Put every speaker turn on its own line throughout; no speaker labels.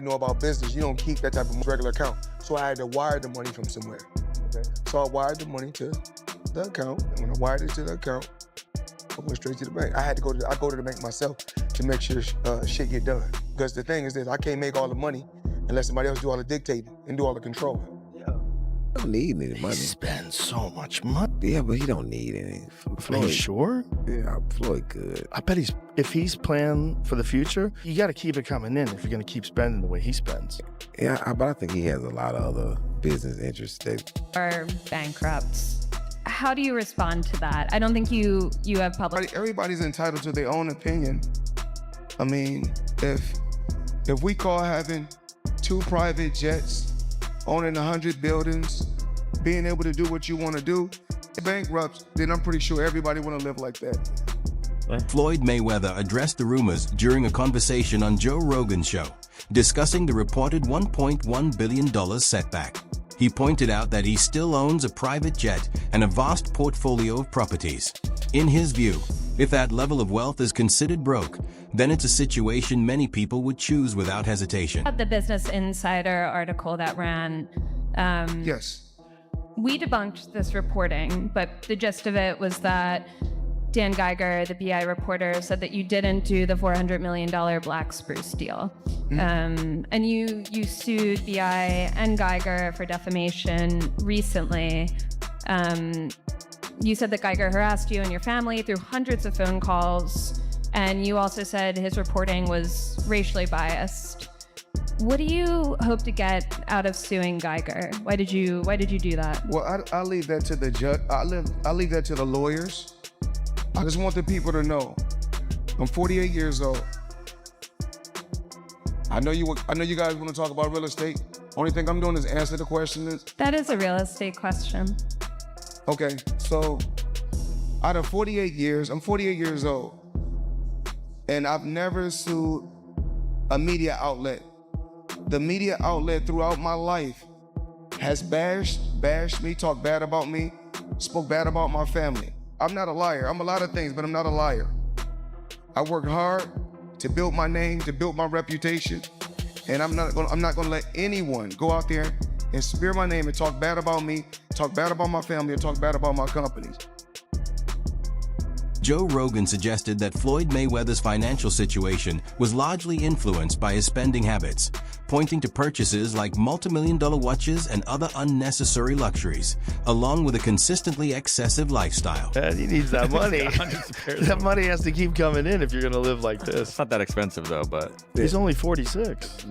You know about business, you don't keep that type of regular account. So I had to wire the money from somewhere. Okay? So I wired the money to the account, and when I wired it to the account, I went straight to the bank. I go to the bank myself to make sure shit get done. Because the thing is this, I can't make all the money unless somebody else do all the dictating and do all the controlling.
He don't need any money.
He spends so much money.
Yeah, but he don't need any.
Are you sure?
Yeah, Floyd good.
I bet if he's planning for the future, you got to keep it coming in if you're going to keep spending the way he spends.
Yeah, but I think he has a lot of other business interests that
are bankrupt. How do you respond to that? I don't think you have public.
Everybody's entitled to their own opinion. I mean, if we call having 2 private jets, owning 100 buildings, being able to do what you want to do, bankrupt, then I'm pretty sure everybody want to live like that.
Floyd Mayweather addressed the rumors during a conversation on Joe Rogan's show, discussing the reported $1.1 billion setback. He pointed out that he still owns a private jet and a vast portfolio of properties. In his view, if that level of wealth is considered broke, then it's a situation many people would choose without hesitation.
The Business Insider article that ran.
Yes.
We debunked this reporting, but the gist of it was that Dan Geiger, the BI reporter, said that you didn't do the $400 million Black Spruce deal. And you sued BI and Geiger for defamation recently. You said that Geiger harassed you and your family through hundreds of phone calls, and you also said his reporting was racially biased. What do you hope to get out of suing Geiger? Why did you do that?
Well, I'll leave that to the judge. I'll leave that to the lawyers. I just want the people to know, I'm 48 years old. I know you guys want to talk about real estate. Only thing I'm doing is answer the questions.
That is a real estate question.
Okay, so out of 48 years, I'm 48 years old, and I've never sued a media outlet. The media outlet throughout my life has bashed me, talked bad about me, spoke bad about my family. I'm not a liar. I'm a lot of things, but I'm not a liar. I work hard to build my name, to build my reputation, and I'm not gonna let anyone go out there and smear my name and talk bad about me, talk bad about my family, or talk bad about my companies.
Joe Rogan suggested that Floyd Mayweather's financial situation was largely influenced by his spending habits, pointing to purchases like multi-million-dollar watches and other unnecessary luxuries, along with a consistently excessive lifestyle.
Yeah, he needs that money. That money has to keep coming in if you're going to live like this.
It's not that expensive, though, but...
He's only 46.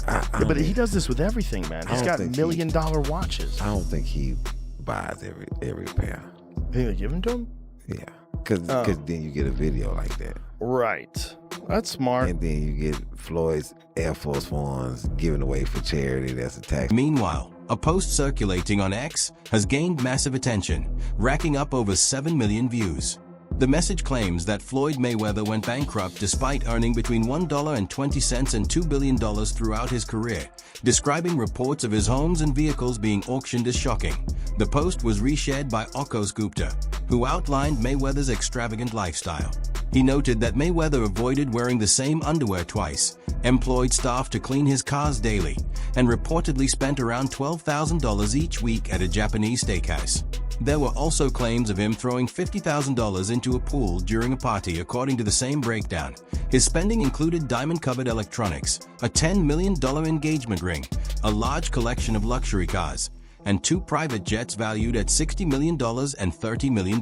But he does this with everything, man. He's got million-dollar watches.
I don't think he buys every pair.
You think they give them to him?
Yeah. Because then you get a video like that.
Right. That's smart.
And then you get Floyd's Air Force Ones given away for charity. That's a tax.
Meanwhile, a post circulating on X has gained massive attention, racking up over 7 million views. The message claims that Floyd Mayweather went bankrupt despite earning between $1.20 and $2 billion throughout his career, describing reports of his homes and vehicles being auctioned as shocking. The post was reshared by Okos Gupta, who outlined Mayweather's extravagant lifestyle. He noted that Mayweather avoided wearing the same underwear twice, employed staff to clean his cars daily, and reportedly spent around $12,000 each week at a Japanese steakhouse. There were also claims of him throwing $50,000 into a pool during a party, according to the same breakdown. His spending included diamond-covered electronics, a $10 million engagement ring, a large collection of luxury cars, and 2 private jets valued at $60 million and $30 million.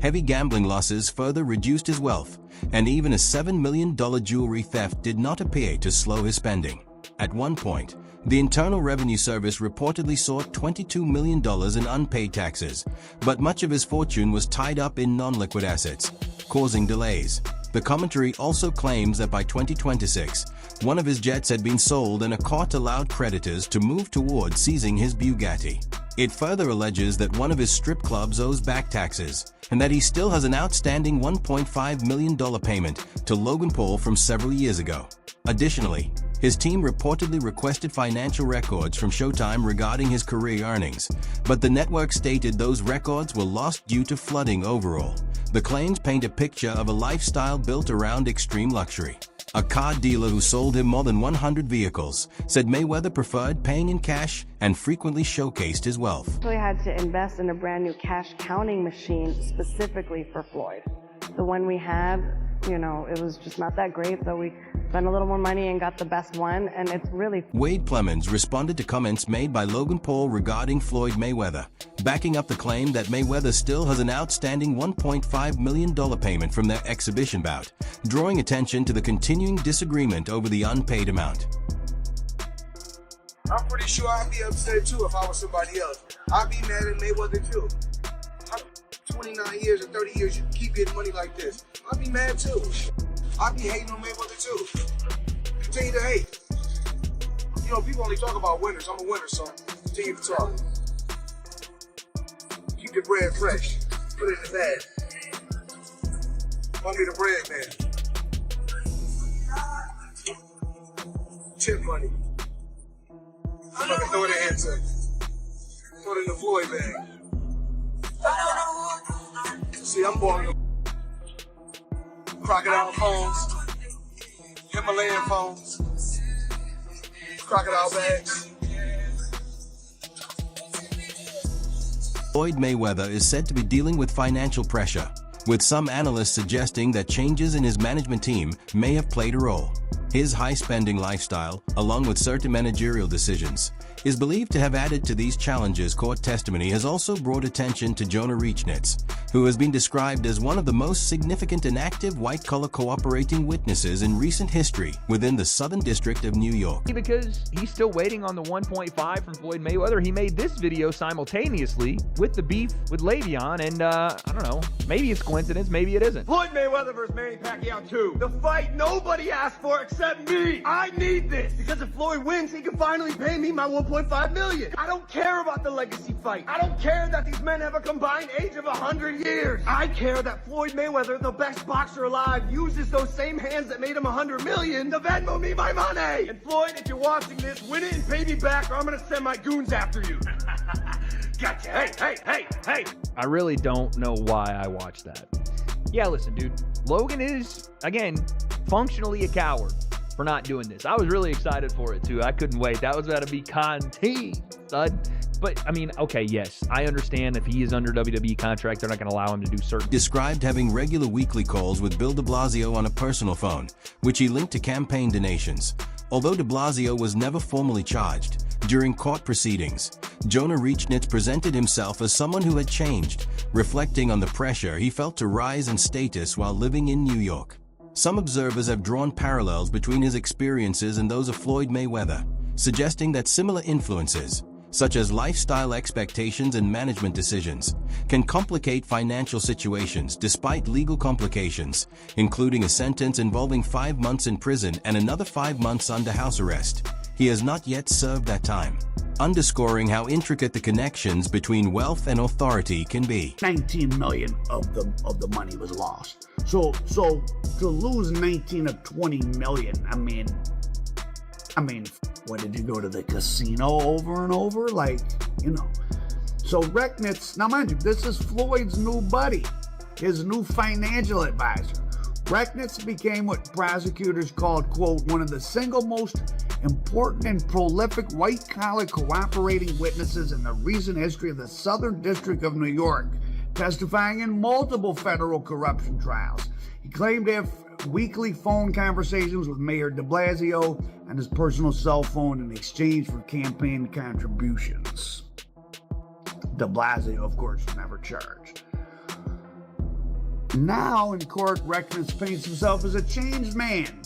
Heavy gambling losses further reduced his wealth, and even a $7 million jewelry theft did not appear to slow his spending. At one point, the Internal Revenue Service reportedly sought $22 million in unpaid taxes, but much of his fortune was tied up in non-liquid assets, causing delays. The commentary also claims that by 2026, one of his jets had been sold and a court allowed creditors to move toward seizing his Bugatti. It further alleges that one of his strip clubs owes back taxes, and that he still has an outstanding $1.5 million payment to Logan Paul from several years ago. Additionally, his team reportedly requested financial records from Showtime regarding his career earnings, but the network stated those records were lost due to flooding overall. The claims paint a picture of a lifestyle built around extreme luxury. a car dealer who sold him more than 100 vehicles, said Mayweather preferred paying in cash and frequently showcased his wealth.
I had to invest in a brand new cash counting machine specifically for Floyd. The one we had, you know, it was just not that great, so we spent a little more money and got the best one, and it's really...
Wade Plemons responded to comments made by Logan Paul regarding Floyd Mayweather, backing up the claim that Mayweather still has an outstanding $1.5 million payment from their exhibition bout, drawing attention to the continuing disagreement over the unpaid amount.
I'm pretty sure I'd be upset too if I was somebody else. I'd be mad at Mayweather too. 29 years or 30 years, you keep getting money like this. I'd be mad too. I'd be hating on Mayweather too. Continue to hate. You know, people only talk about winners. I'm a winner, so continue to talk. Keep your bread fresh. Put it in the bag. Run me the bread, man. Tip money. I'm gonna throw it in answer. Throw it in the Floyd bag. See, I'm born crocodile phones, Himalayan phones, crocodile bags.
Floyd Mayweather is said to be dealing with financial pressure, with some analysts suggesting that changes in his management team may have played a role. His high-spending lifestyle, along with certain managerial decisions, is believed to have added to these challenges. Court testimony has also brought attention to Jonah Reachnitz, who has been described as one of the most significant and active white-collar cooperating witnesses in recent history within the Southern District of New York.
Because he's still waiting on the 1.5 from Floyd Mayweather, he made this video simultaneously with the beef with Le'Veon, and I don't know, maybe it's coincidence, maybe it isn't.
Floyd Mayweather versus Manny Pacquiao 2. The fight nobody asked for except me. I need this because if Floyd wins, he can finally pay me my $1.5 million. I don't care about the legacy fight. I don't care that these men have a combined age of 100 years. I care that Floyd Mayweather, the best boxer alive, uses those same hands that made him 100 million to Venmo me my money. And Floyd, if you're watching this, win it and pay me back or I'm gonna send my goons after you. Gotcha. Hey.
I really don't know why I watched that. Yeah, listen, dude. Logan is, again, functionally a coward for not doing this. I was really excited for it, too. I couldn't wait. That was about to be content, stud. But, I mean, okay, yes, I understand if he is under WWE contract, they're not going to allow him to do certain...
Described having regular weekly calls with Bill de Blasio on a personal phone, which he linked to campaign donations. Although de Blasio was never formally charged, during court proceedings, Jonah Reachnitz presented himself as someone who had changed, reflecting on the pressure he felt to rise in status while living in New York. Some observers have drawn parallels between his experiences and those of Floyd Mayweather, suggesting that similar influences, such as lifestyle expectations and management decisions, can complicate financial situations despite legal complications, including a sentence involving 5 months in prison and another 5 months under house arrest. He has not yet served that time, underscoring how intricate the connections between wealth and authority can be.
19 million of the money was lost. So to lose 19 of 20 million, I mean, what, did you go to the casino over and over? Like, you know. So Reachnitz, now mind you, this is Floyd's new buddy, his new financial advisor. Reachnitz became what prosecutors called, quote, one of the single most important and prolific white-collar cooperating witnesses in the recent history of the Southern District of New York, testifying in multiple federal corruption trials. He claimed to have weekly phone conversations with Mayor de Blasio on his personal cell phone in exchange for campaign contributions. De Blasio, of course, was never charged. Now in court, Reachnitz paints himself as a changed man.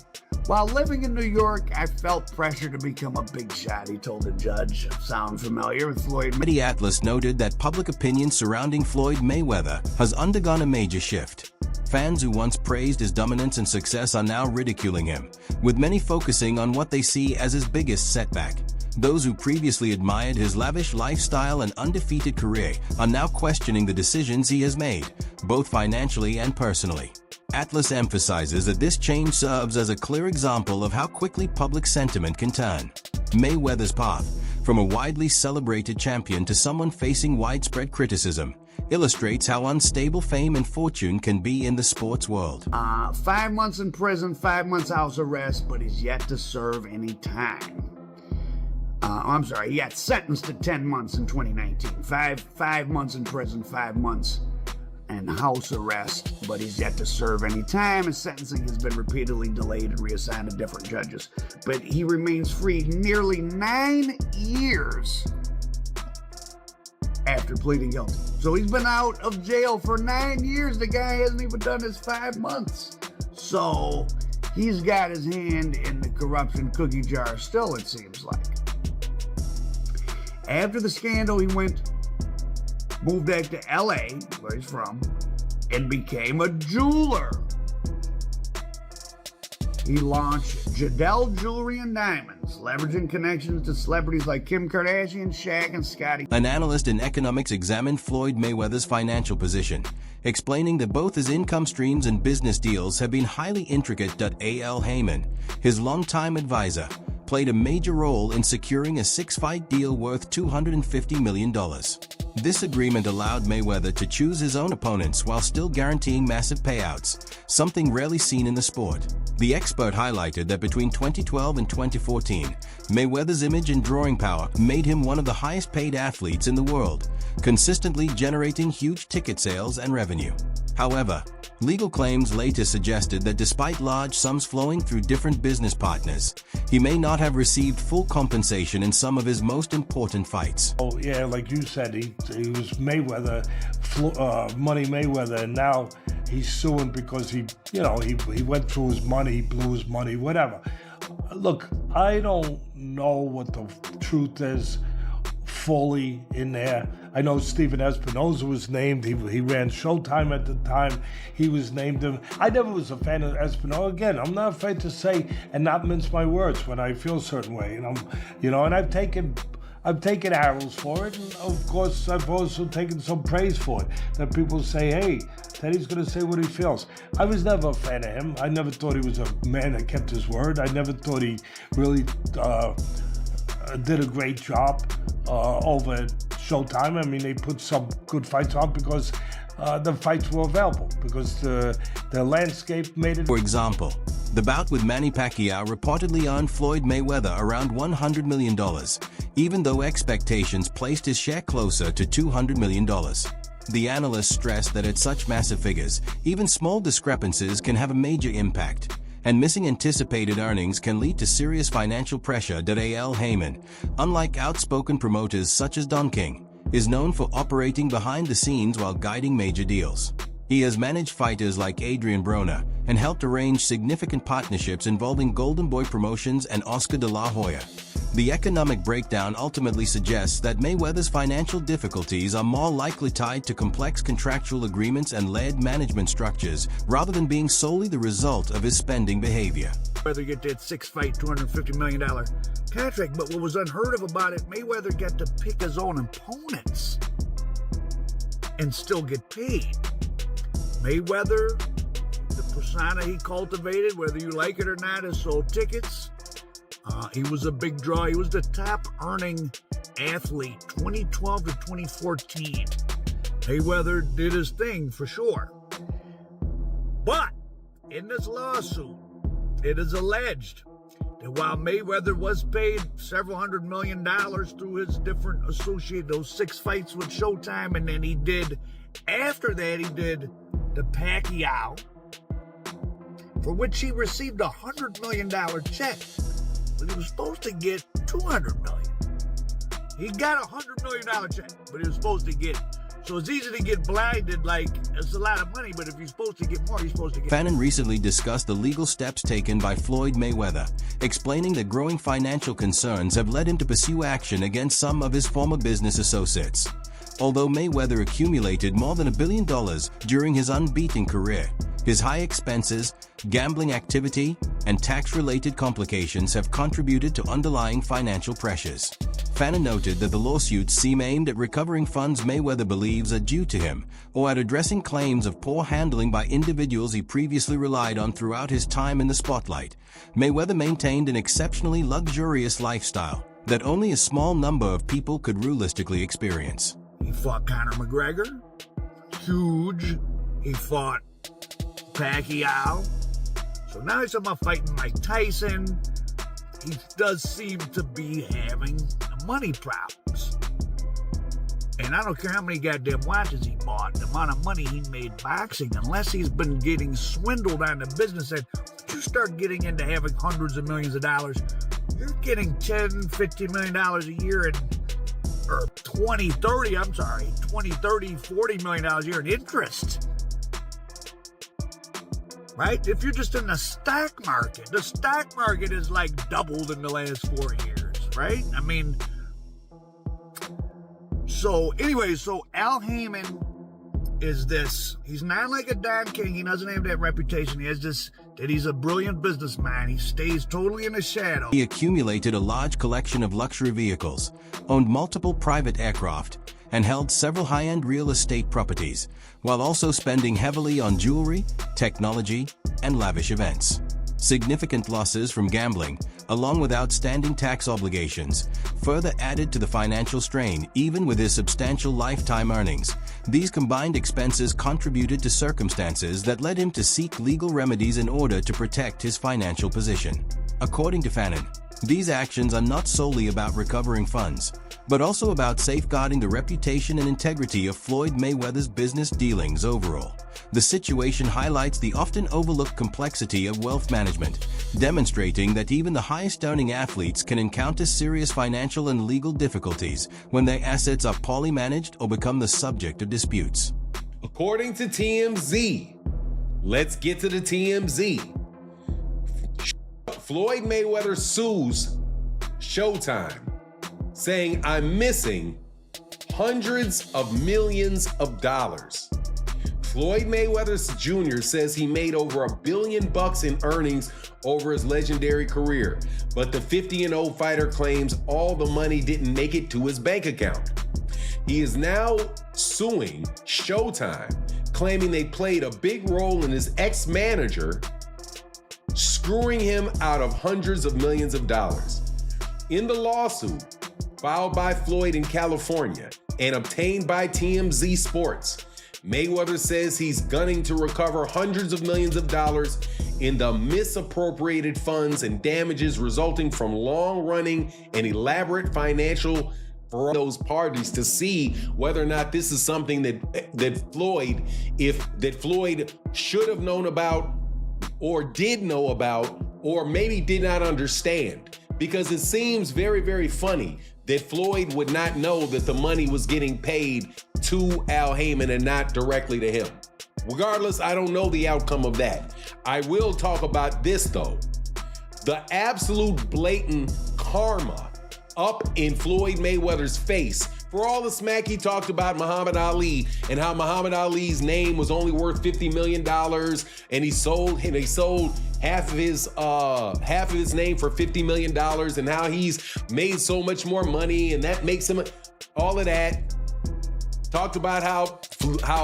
While living in New York, I felt pressure to become a big shot, he told the judge. Sound familiar with Floyd?
Eddie Atlas noted that public opinion surrounding Floyd Mayweather has undergone a major shift. Fans who once praised his dominance and success are now ridiculing him, with many focusing on what they see as his biggest setback. Those who previously admired his lavish lifestyle and undefeated career are now questioning the decisions he has made, both financially and personally. Atlas emphasizes that this change serves as a clear example of how quickly public sentiment can turn. Mayweather's path, from a widely celebrated champion to someone facing widespread criticism, illustrates how unstable fame and fortune can be in the sports world.
5 months in prison, 5 months house arrest, but he's yet to serve any time. I'm sorry, he got sentenced to 10 months in 2019. Five months in prison, 5 months and house arrest, but he's yet to serve any time. His sentencing has been repeatedly delayed and reassigned to different judges. But he remains free nearly 9 years after pleading guilty. So he's been out of jail for 9 years. The guy hasn't even done his 5 months. So he's got his hand in the corruption cookie jar still, it seems like. After the scandal, he moved back to LA, where he's from, and became a jeweler. He launched Jadel Jewelry and Diamonds, leveraging connections to celebrities like Kim Kardashian, Shaq, and Scottie.
An analyst in economics examined Floyd Mayweather's financial position, explaining that both his income streams and business deals have been highly intricate. A.L. Heyman, his longtime advisor, played a major role in securing a 6-fight deal worth $250 million. This agreement allowed Mayweather to choose his own opponents while still guaranteeing massive payouts, something rarely seen in the sport. The expert highlighted that between 2012 and 2014, Mayweather's image and drawing power made him one of the highest-paid athletes in the world, consistently generating huge ticket sales and revenue. However, legal claims later suggested that despite large sums flowing through different business partners, he may not have received full compensation in some of his most important fights.
Oh yeah, like you said, he was Mayweather, Money Mayweather, and now he's suing because he went through his money, he blew his money, whatever. Look, I don't know what the truth is fully in there. I know Steven Espinoza was named. He ran Showtime at the time. He was named him. I never was a fan of Espinoza. Again, I'm not afraid to say and not mince my words when I feel a certain way. And I've taken arrows for it, and of course I've also taken some praise for it. That people say, hey, Teddy's gonna say what he feels. I was never a fan of him. I never thought he was a man that kept his word. I never thought he really did a great job over at Showtime. I mean, they put some good fights on because the fights were available, because the landscape made it.
For example, the bout with Manny Pacquiao reportedly earned Floyd Mayweather around $100 million, even though expectations placed his share closer to $200 million. The analysts stressed that at such massive figures, even small discrepancies can have a major impact, and missing anticipated earnings can lead to serious financial pressure. A.L. Heyman, unlike outspoken promoters such as Don King, is known for operating behind the scenes while guiding major deals. He has managed fighters like Adrian Broner and helped arrange significant partnerships involving Golden Boy Promotions and Oscar de la Hoya. The economic breakdown ultimately suggests that Mayweather's financial difficulties are more likely tied to complex contractual agreements and layered management structures rather than being solely the result of his spending behavior.
Mayweather get that 6-fight, $250 million contract, but what was unheard of about it, Mayweather got to pick his own opponents and still get paid. Mayweather, the persona he cultivated, whether you like it or not, has sold tickets. He was a big draw. He was the top earning athlete 2012 to 2014. Mayweather did his thing for sure. But in this lawsuit, it is alleged that while Mayweather was paid several $100 million through his different associated, those 6 fights with Showtime, and then after that he did the Pacquiao, for which he received a $100 million check, but he was supposed to get $200 million. He got a $100 million check, but he was supposed to get. So it's easy to get blinded, like it's a lot of money, but if you're supposed to get more, you're supposed to get.
Fannin recently discussed the legal steps taken by Floyd Mayweather, explaining that growing financial concerns have led him to pursue action against some of his former business associates. Although Mayweather accumulated more than $1 billion during his unbeaten career, his high expenses, gambling activity, and tax-related complications have contributed to underlying financial pressures. Fannin noted that the lawsuits seem aimed at recovering funds Mayweather believes are due to him, or at addressing claims of poor handling by individuals he previously relied on throughout his time in the spotlight. Mayweather maintained an exceptionally luxurious lifestyle that only a small number of people could realistically experience.
He fought Conor McGregor. Huge. He fought Pacquiao. So now he's about fighting Mike Tyson. He does seem to be having money problems. And I don't care how many goddamn watches he bought, the amount of money he made boxing, unless he's been getting swindled on the business end, once you start getting into having hundreds of millions of dollars, you're getting $10, $15 million a year or 20, 30, $40 million a year in interest. Right? If you're just in the stock market is like doubled in the last 4 years, right? I mean, so Al Heyman is this. He's not like a Don King. He doesn't have that reputation. He has this, that he's a brilliant businessman. He stays totally in the shadow.
He accumulated a large collection of luxury vehicles, owned multiple private aircraft, and held several high-end real estate properties, while also spending heavily on jewelry, technology, and lavish events. Significant losses from gambling, along with outstanding tax obligations, further added to the financial strain even with his substantial lifetime earnings. These combined expenses contributed to circumstances that led him to seek legal remedies in order to protect his financial position. According to Fannin, these actions are not solely about recovering funds, but also about safeguarding the reputation and integrity of Floyd Mayweather's business dealings overall. The situation highlights the often overlooked complexity of wealth management, demonstrating that even the highest-earning athletes can encounter serious financial and legal difficulties when their assets are poorly managed or become the subject of disputes.
According to TMZ, let's get to the TMZ. Floyd Mayweather sues Showtime, saying, "I'm missing hundreds of millions of dollars." Floyd Mayweather Jr. says he made over $1 billion in earnings over his legendary career, but the 50-0 fighter claims all the money didn't make it to his bank account. He is now suing Showtime, claiming they played a big role in his ex-manager screwing him out of hundreds of millions of dollars. In the lawsuit filed by Floyd in California and obtained by TMZ Sports, Mayweather says he's gunning to recover hundreds of millions of dollars in the misappropriated funds and damages resulting from long-running and elaborate financial for those parties to see whether or not this is something that Floyd should have known about or did know about or maybe did not understand. Because it seems very, very funny that Floyd would not know that the money was getting paid to Al Heyman and not directly to him. Regardless, I don't know the outcome of that. I will talk about this though. The absolute blatant karma up in Floyd Mayweather's face for all the smack he talked about Muhammad Ali and how Muhammad Ali's name was only worth $50 million and he sold half of his name for $50 million and how he's made so much more money and that makes him all of that. Talked about how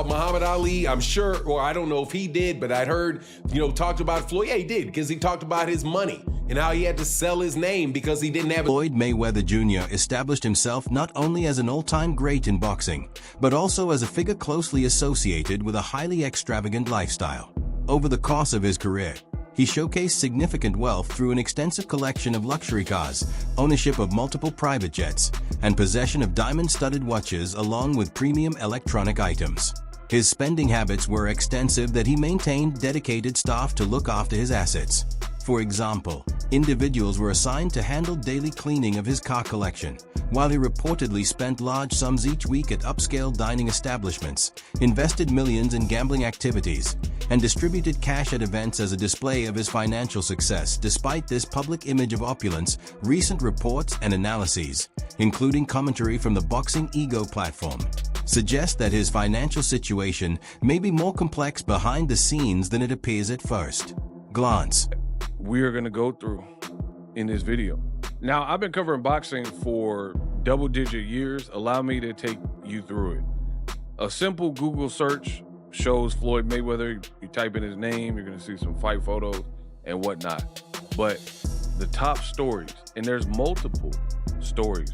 Muhammad Ali, I'm sure, or I don't know if he did, but I'd heard, talked about Floyd. Yeah, he did, because he talked about his money and how he had to sell his name because he didn't have.
Floyd Mayweather Jr. established himself not only as an all-time great in boxing, but also as a figure closely associated with a highly extravagant lifestyle. Over the course of his career, he showcased significant wealth through an extensive collection of luxury cars, ownership of multiple private jets, and possession of diamond-studded watches along with premium electronic items. His spending habits were extensive that he maintained dedicated staff to look after his assets. For example, individuals were assigned to handle daily cleaning of his car collection, while he reportedly spent large sums each week at upscale dining establishments, invested millions in gambling activities, and distributed cash at events as a display of his financial success. Despite this public image of opulence, recent reports and analyses, including commentary from the Boxing Ego platform, suggest that his financial situation may be more complex behind the scenes than it appears at first glance.
We are going to go through in this video. Now, I've been covering boxing for double-digit years. Allow me to take you through it. A simple Google search shows Floyd Mayweather. You type in his name, you're going to see some fight photos and whatnot. But the top stories, and there's multiple stories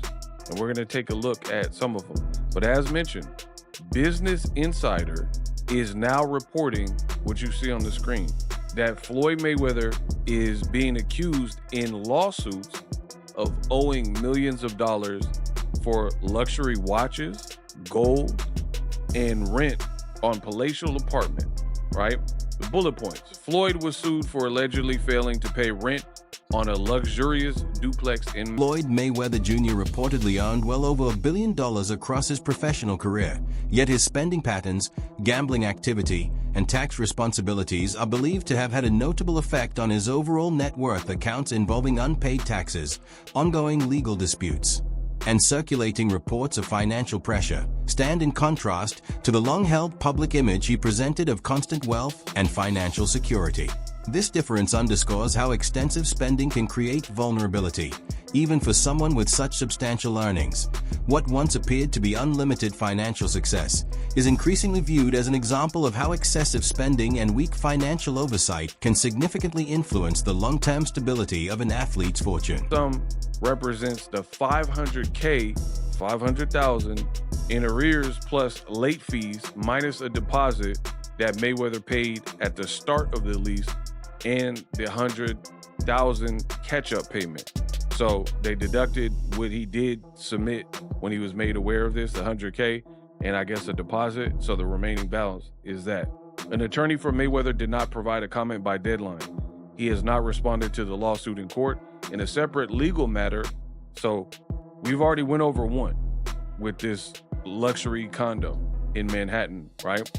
and we're going to take a look at some of them. But as mentioned, Business Insider is now reporting what you see on the screen, that Floyd Mayweather is being accused in lawsuits of owing millions of dollars for luxury watches, gold, and rent on palatial apartment, right? The bullet points. Floyd was sued for allegedly failing to pay rent on a luxurious duplex in...
Floyd Mayweather Jr. reportedly earned well over $1 billion across his professional career, yet his spending patterns, gambling activity, and tax responsibilities are believed to have had a notable effect on his overall net worth accounts involving unpaid taxes, ongoing legal disputes, and circulating reports of financial pressure stand in contrast to the long-held public image he presented of constant wealth and financial security. This difference underscores how extensive spending can create vulnerability, even for someone with such substantial earnings. What once appeared to be unlimited financial success is increasingly viewed as an example of how excessive spending and weak financial oversight can significantly influence the long-term stability of an athlete's fortune.
Some represents the $500K, $500,000 in arrears plus late fees minus a deposit that Mayweather paid at the start of the lease and the $100,000 catch-up payment. So they deducted what he did submit when he was made aware of this, the $100K, and I guess a deposit. So the remaining balance is that. An attorney for Mayweather did not provide a comment by deadline. He has not responded to the lawsuit in court. In a separate legal matter, so we've already went over one with this luxury condo in Manhattan, right?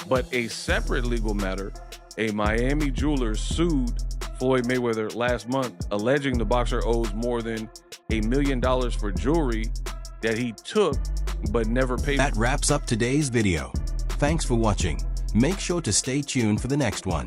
But a separate legal matter, a Miami jeweler sued Floyd Mayweather last month, alleging the boxer owes more than $1 million for jewelry that he took but never paid.
That wraps up today's video. Thanks for watching. Make sure to stay tuned for the next one.